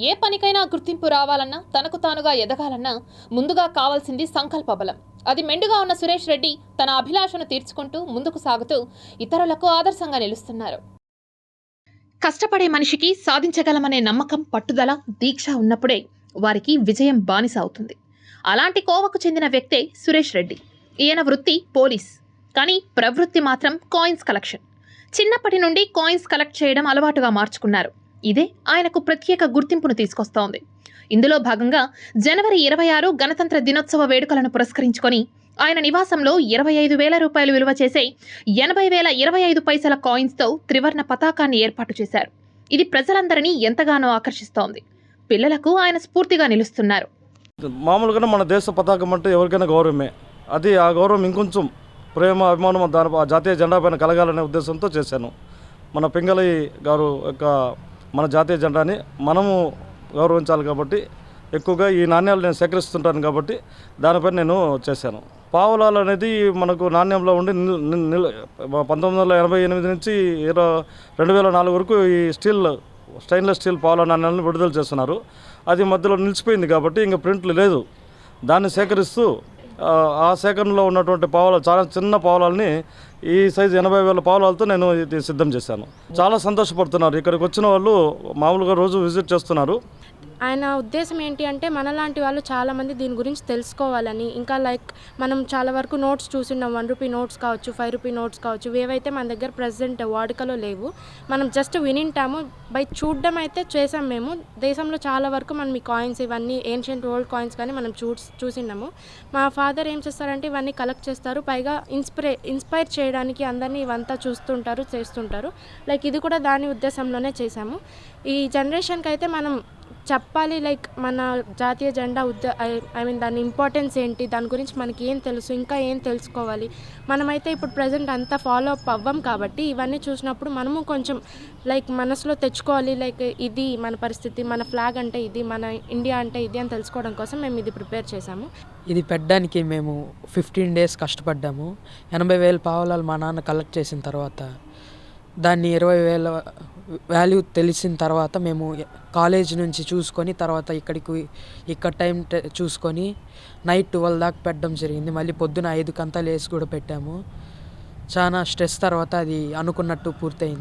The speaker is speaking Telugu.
ఏ పనికైనా గుర్తింపు రావాలన్నా, తనకు తానుగా ఎదగాలన్నా ముందుగా కావాల్సింది సంకల్ప బలం. అది మెండుగా ఉన్న సురేష్ రెడ్డి తన అభిలాషను తీర్చుకుంటూ ముందుకు సాగుతూ ఇతరులకు ఆదర్శంగా నిలుస్తున్నారు. కష్టపడే మనిషికి సాధించగలమనే నమ్మకం, పట్టుదల, దీక్ష ఉన్నప్పుడే వారికి విజయం బానిస అవుతుంది. అలాంటి కోవకు చెందిన వ్యక్తే సురేష్ రెడ్డి. ఈయన వృత్తి పోలీస్, కానీ ప్రవృత్తి మాత్రం కాయిన్స్ కలెక్షన్. చిన్నప్పటి నుండి కాయిన్స్ కలెక్ట్ చేయడం అలవాటుగా మార్చుకున్నారు. ఇదే ఆయనకు ప్రత్యేక గుర్తింపును తీసుకొస్తోంది. ఇందులో భాగంగా జనవరి 26 గణతంత్ర దినోత్సవ వేడుకలను పురస్కరించుకొని ఆయన నివాసంలో 25,000 రూపాయలు విలువ చేసే 80,025 పైసల కాయిన్స్తో త్రివర్ణ పతాకాన్ని ఏర్పాటు చేశారు. ఇది ప్రజలందరినీ ఎంతగానో ఆకర్షిస్తోంది. పిల్లలకు ఆయన స్ఫూర్తిగా నిలుస్తున్నారు. మామూలుగానే మన దేశ పతాకం అంటే ఎవరికైనా గౌరవమే. అది ఆ గౌరవం ఇంకొంచెం ప్రేమ, అభిమానం దాని జాతీయ జెండా పైన కలగాలనే ఉద్దేశంతో చేశాను. మన పింగళి గారు యొక్క మన జాతీయ జెండాని మనము గౌరవించాలి కాబట్టి ఎక్కువగా ఈ నాణ్యాలు నేను సేకరిస్తుంటాను కాబట్టి దానిపైన నేను చేశాను. పావులాలు అనేది మనకు నాణ్యంలో ఉండి 1988 నుంచి 2004 వరకు ఈ స్టెయిన్లెస్ స్టీల్ పావుల నాణ్యాలను విడుదల చేస్తున్నారు. అది మధ్యలో నిలిచిపోయింది కాబట్టి ఇంకా ప్రింట్లు లేదు. దాన్ని సేకరిస్తూ ఆ సేకరణలో ఉన్నటువంటి పావులాలు, చాలా చిన్న పావులాలని ఈ సైజు 80,000 పావులాలతో నేను ఇది సిద్ధం చేశాను. చాలా సంతోషపడుతున్నారు. ఇక్కడికి వచ్చిన వాళ్ళు మామూలుగా రోజు విజిట్ చేస్తున్నారు. ఆయన ఉద్దేశం ఏంటి అంటే మనలాంటి వాళ్ళు చాలామంది దీని గురించి తెలుసుకోవాలని, ఇంకా మనం చాలా వరకు నోట్స్ చూస్తున్నాం. 1 రూపీ నోట్స్ కావచ్చు, 5 రూపీ నోట్స్ కావచ్చు, ఏవైతే మన దగ్గర ప్రెజెంట్ వాడుకలో లేవు. మనం జస్ట్ వినింటాము, బై చూడడం అయితే చేసాం. మేము దేశంలో చాలా వరకు మనం ఈ కాయిన్స్, ఇవన్నీ ఏన్షియంట్ ఓల్డ్ కాయిన్స్ కానీ మనం చూసినాము. మా ఫాదర్ ఏం చేస్తారంటే ఇవన్నీ కలెక్ట్ చేస్తారు. పైగా ఇన్స్పైర్ చేయడానికి అందరినీ ఇవంతా చూస్తుంటారు, చేస్తుంటారు. ఇది కూడా దాని ఉద్దేశంలోనే చేశాము. ఈ జనరేషన్కి అయితే మనం చెప్పాలి, మన జాతీయ జెండా దాని ఇంపార్టెన్స్ ఏంటి, దాని గురించి మనకి ఏం తెలుసు, ఇంకా ఏం తెలుసుకోవాలి. మనమైతే ఇప్పుడు ప్రజెంట్ అంతా ఫాలో అప్ అవ్వం కాబట్టి ఇవన్నీ చూసినప్పుడు మనము కొంచెం మనసులో తెచ్చుకోవాలి. ఇది మన పరిస్థితి, మన ఫ్లాగ్ అంటే ఇది, మన ఇండియా అంటే ఇది అని తెలుసుకోవడం కోసం మేము ఇది ప్రిపేర్ చేశాము. ఇది పెట్టడానికి మేము 15 డేస్ కష్టపడ్డాము. 80,000 పావులాలు మా నాన్న కలెక్ట్ చేసిన తర్వాత దాన్ని 20,000 వాల్యూ తెలిసిన తర్వాత మేము కాలేజ్ నుంచి చూసుకొని తర్వాత ఇక్కడ టైం చూసుకొని నైట్ 12 దాకా పెట్టడం జరిగింది. మళ్ళీ పొద్దున 5 కంతా లేసి కూడా పెట్టాము. చాలా స్ట్రెస్ తర్వాత అది అనుకున్నట్టు పూర్తయింది.